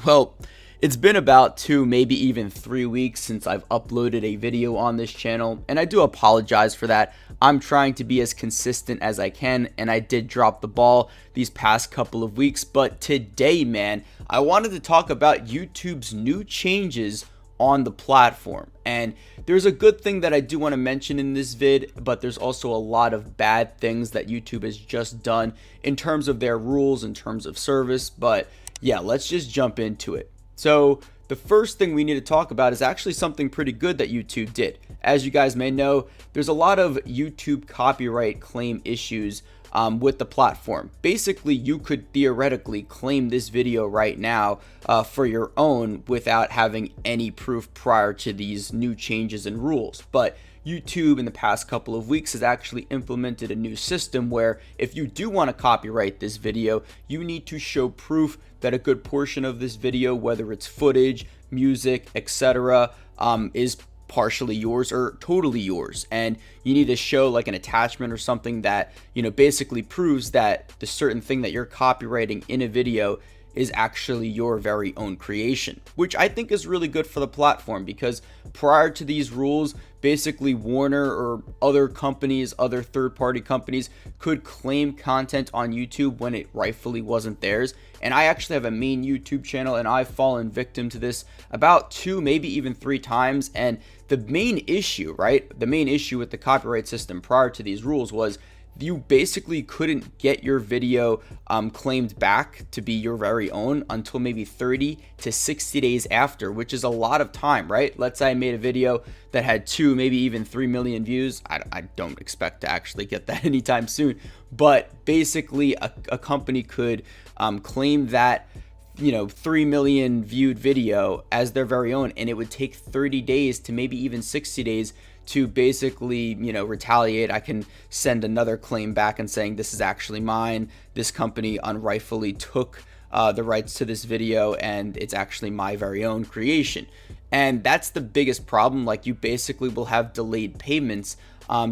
Well, it's been about 2, maybe even 3 weeks since I've uploaded a video on this channel, and I do apologize for that. I'm trying to be as consistent as I can, and I did drop the ball these past couple of weeks. But today, man, I wanted to talk about YouTube's new changes on the platform. And there's a good thing that I do want to mention in this vid, but there's also a lot of bad things that YouTube has just done in terms of their rules, in terms of service. But yeah, let's just jump into it. So the first thing we need to talk about is actually something pretty good that YouTube did. As you guys may know, there's a lot of YouTube copyright claim issues with the platform. Basically, you could theoretically claim this video right now for your own without having any proof prior to these new changes and rules. But YouTube in the past couple of weeks has actually implemented a new system where if you do want to copyright this video, you need to show proof that a good portion of this video, whether it's footage, music, etc., is partially yours or totally yours. And you need to show like an attachment or something that, basically proves that the certain thing that you're copyrighting in a video is actually your very own creation, which I think is really good for the platform, because prior to these rules, basically Warner or other companies, other third-party companies could claim content on YouTube when it rightfully wasn't theirs. And I actually have a main YouTube channel, and I've fallen victim to this about 2, maybe even 3 times. And the main issue, right? The main issue with the copyright system prior to these rules was you basically couldn't get your video claimed back to be your very own until maybe 30 to 60 days after, which is a lot of time, right? Let's say I made a video that had 2, maybe even 3 million views. I don't expect to actually get that anytime soon, but basically a company could claim that 3 million viewed video as their very own, and it would take 30 days to maybe even 60 days to basically, retaliate. I can send another claim back and saying this is actually mine. This company unrightfully took the rights to this video, and it's actually my very own creation. And that's the biggest problem. Like, you basically will have delayed payments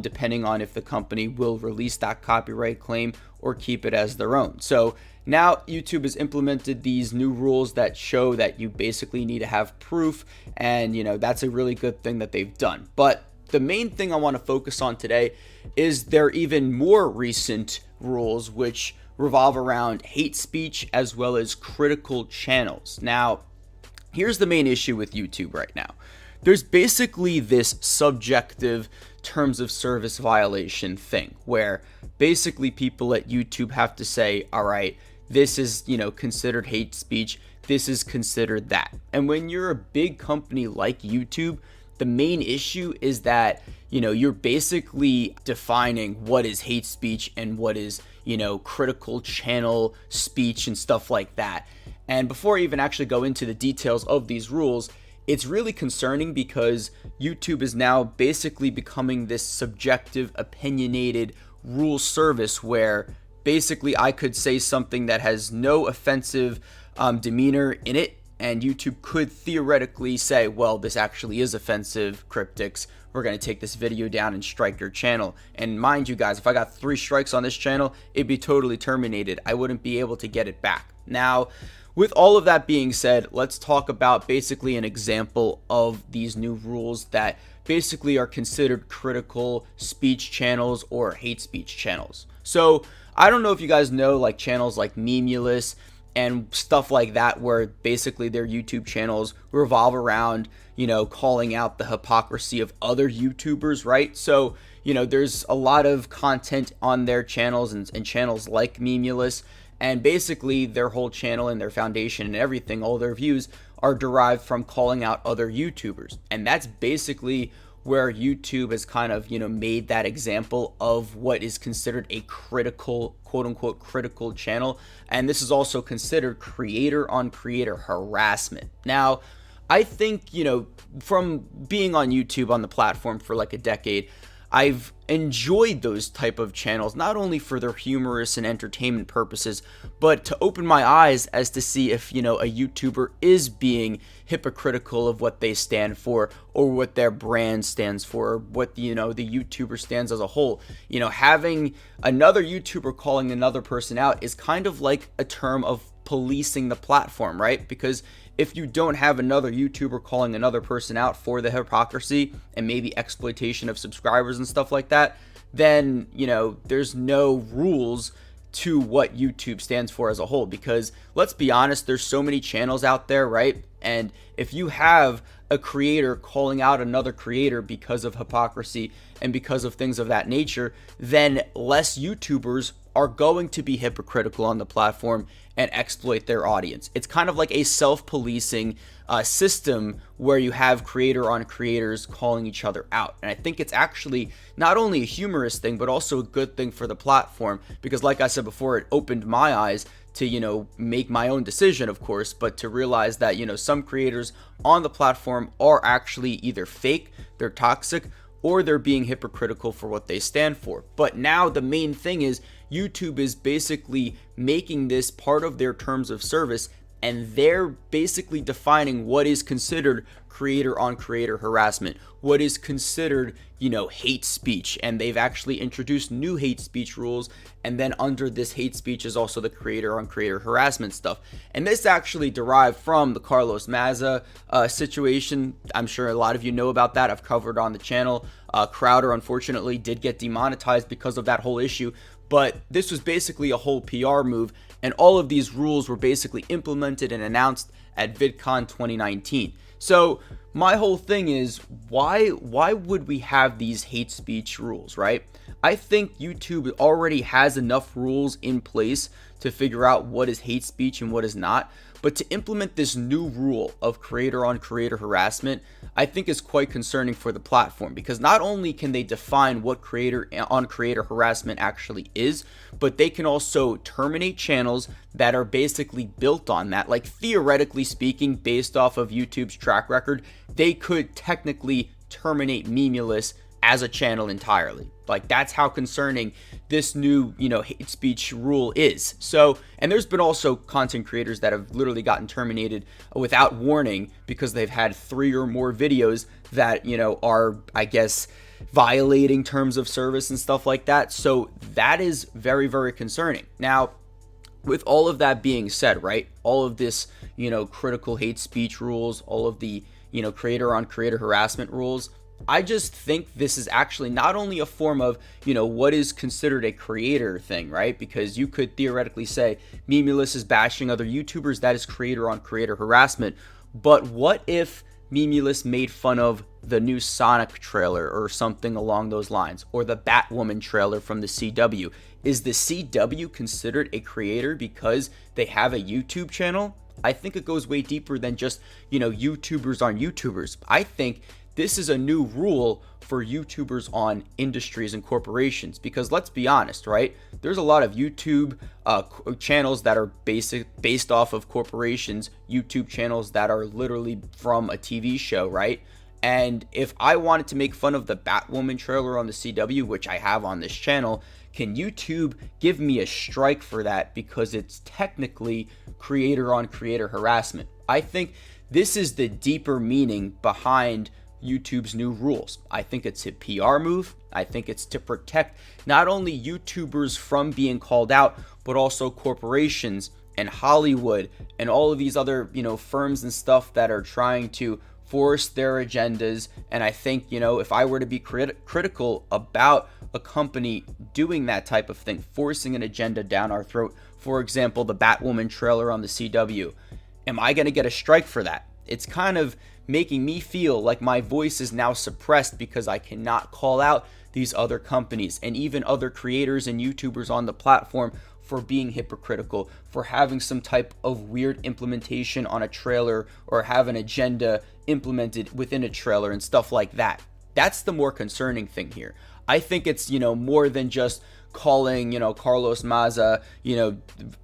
depending on if the company will release that copyright claim or keep it as their own. So now YouTube has implemented these new rules that show that you basically need to have proof, and that's a really good thing that they've done. But the main thing I want to focus on today is their even more recent rules, which revolve around hate speech as well as critical channels. Now, here's the main issue with YouTube right now. There's basically this subjective terms of service violation thing where basically people at YouTube have to say, all right, this is, considered hate speech. This is considered that. And when you're a big company like YouTube, the main issue is that, you're basically defining what is hate speech and what is, critical channel speech and stuff like that. And before I even actually go into the details of these rules, it's really concerning because YouTube is now basically becoming this subjective, opinionated rule service where basically I could say something that has no offensive demeanor in it, and YouTube could theoretically say, well, this actually is offensive, Cryptix. We're going to take this video down and strike your channel. And mind you guys, if I got 3 strikes on this channel, it'd be totally terminated. I wouldn't be able to get it back. Now, with all of that being said, let's talk about basically an example of these new rules that basically are considered critical speech channels or hate speech channels. So I don't know if you guys know like channels like Memulous and stuff like that, where basically their YouTube channels revolve around, calling out the hypocrisy of other YouTubers, right? So, there's a lot of content on their channels and channels like Memulous, and basically their whole channel and their foundation and everything, all their views are derived from calling out other YouTubers. And that's basically where YouTube has kind of, made that example of what is considered a critical, quote unquote, critical channel. And this is also considered creator on creator harassment. Now, I think, from being on YouTube on the platform for like a decade, I've enjoyed those type of channels, not only for their humorous and entertainment purposes, but to open my eyes as to see if, a YouTuber is being hypocritical of what they stand for or what their brand stands for, or what, the YouTuber stands as a whole. Having another YouTuber calling another person out is kind of like a term of policing the platform, right? Because if you don't have another YouTuber calling another person out for the hypocrisy and maybe exploitation of subscribers and stuff like that, then, there's no rules to what YouTube stands for as a whole. Because let's be honest, there's so many channels out there, right? And if you have a creator calling out another creator because of hypocrisy and because of things of that nature, then less YouTubers are going to be hypocritical on the platform and exploit their audience. It's kind of like a self-policing system where you have creator on creators calling each other out. And I think it's actually not only a humorous thing, but also a good thing for the platform, because like I said before, it opened my eyes to, make my own decision, of course, but to realize that, some creators on the platform are actually either fake, they're toxic, or they're being hypocritical for what they stand for. But now the main thing is YouTube is basically making this part of their terms of service, and they're basically defining what is considered creator on creator harassment, what is considered, hate speech. And they've actually introduced new hate speech rules. And then under this hate speech is also the creator on creator harassment stuff. And this actually derived from the Carlos Maza situation. I'm sure a lot of you know about that. I've covered on the channel. Crowder, unfortunately, did get demonetized because of that whole issue. But this was basically a whole PR move. And all of these rules were basically implemented and announced at vidcon 2019. So my whole thing is, why would we have these hate speech rules, right? I think YouTube already has enough rules in place to figure out what is hate speech and what is not. But to implement this new rule of creator on creator harassment, I think is quite concerning for the platform, because not only can they define what creator on creator harassment actually is, but they can also terminate channels that are basically built on that. Like, theoretically speaking, based off of YouTube's track record, they could technically terminate Memulous as a channel entirely. Like, that's how concerning this new, hate speech rule is. So, and there's been also content creators that have literally gotten terminated without warning because they've had 3 or more videos that, are, I guess, violating terms of service and stuff like that. So that is very, very concerning. Now, with all of that being said, right, all of this, critical hate speech rules, all of the, creator on creator harassment rules, I just think this is actually not only a form of, what is considered a creator thing, right? Because you could theoretically say Memulous is bashing other YouTubers, that is creator on creator harassment. But what if Memulous made fun of the new Sonic trailer or something along those lines, or the Batwoman trailer from the CW? Is the CW considered a creator because they have a YouTube channel? I think it goes way deeper than just, YouTubers on YouTubers. I think this is a new rule for YouTubers on industries and corporations, because let's be honest, right? There's a lot of YouTube channels that are based off of corporations, YouTube channels that are literally from a TV show, right? And if I wanted to make fun of the Batwoman trailer on the CW, which I have on this channel, can YouTube give me a strike for that because it's technically creator on creator harassment? I think this is the deeper meaning behind YouTube's new rules. I think it's a PR move. I think it's to protect not only YouTubers from being called out, but also corporations and Hollywood and all of these other, firms and stuff that are trying to force their agendas. And I think, if I were to be critical about a company doing that type of thing, forcing an agenda down our throat, for example, the Batwoman trailer on the CW, am I going to get a strike for that? It's kind of making me feel like my voice is now suppressed because I cannot call out these other companies and even other creators and YouTubers on the platform for being hypocritical, for having some type of weird implementation on a trailer or have an agenda implemented within a trailer and stuff like that. That's the more concerning thing here. I think it's, more than just calling, Carlos Maza,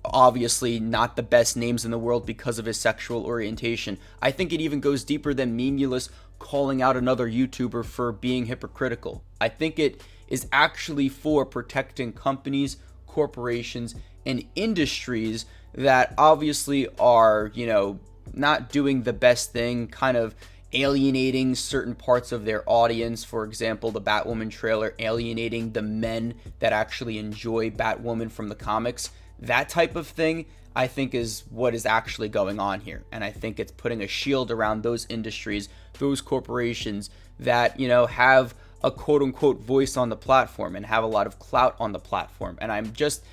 obviously not the best names in the world because of his sexual orientation. I think it even goes deeper than Memulous calling out another YouTuber for being hypocritical. I think it is actually for protecting companies, corporations, and industries that obviously are, not doing the best thing, kind of alienating certain parts of their audience. For example, the Batwoman trailer alienating the men that actually enjoy Batwoman from the comics. That type of thing, I think is what is actually going on here. And I think it's putting a shield around those industries, those corporations that, have a quote unquote voice on the platform and have a lot of clout on the platform. And I'm just,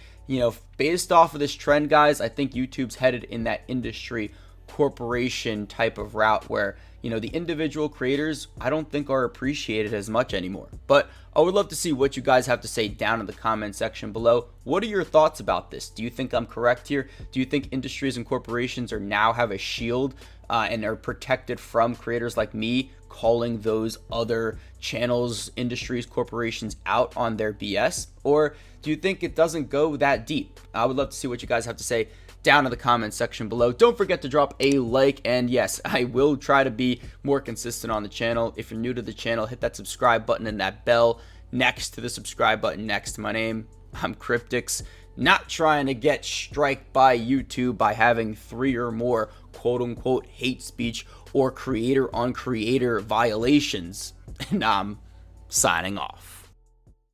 based off of this trend, guys, I think YouTube's headed in that industry corporation type of route where, the individual creators, I don't think are appreciated as much anymore. But I would love to see what you guys have to say down in the comment section below. What are your thoughts about this? Do you think I'm correct here? Do you think industries and corporations are now have a shield and are protected from creators like me calling those other channels, industries, corporations out on their BS? Or do you think it doesn't go that deep? I would love to see what you guys have to say down in the comment section below. Don't forget to drop a like, and yes, I will try to be more consistent on the channel. If you're new to the channel, hit that subscribe button and that bell next to the subscribe button next to my name. I'm Cryptix, not trying to get striked by YouTube by having 3 or more quote unquote hate speech or creator on creator violations. And I'm signing off.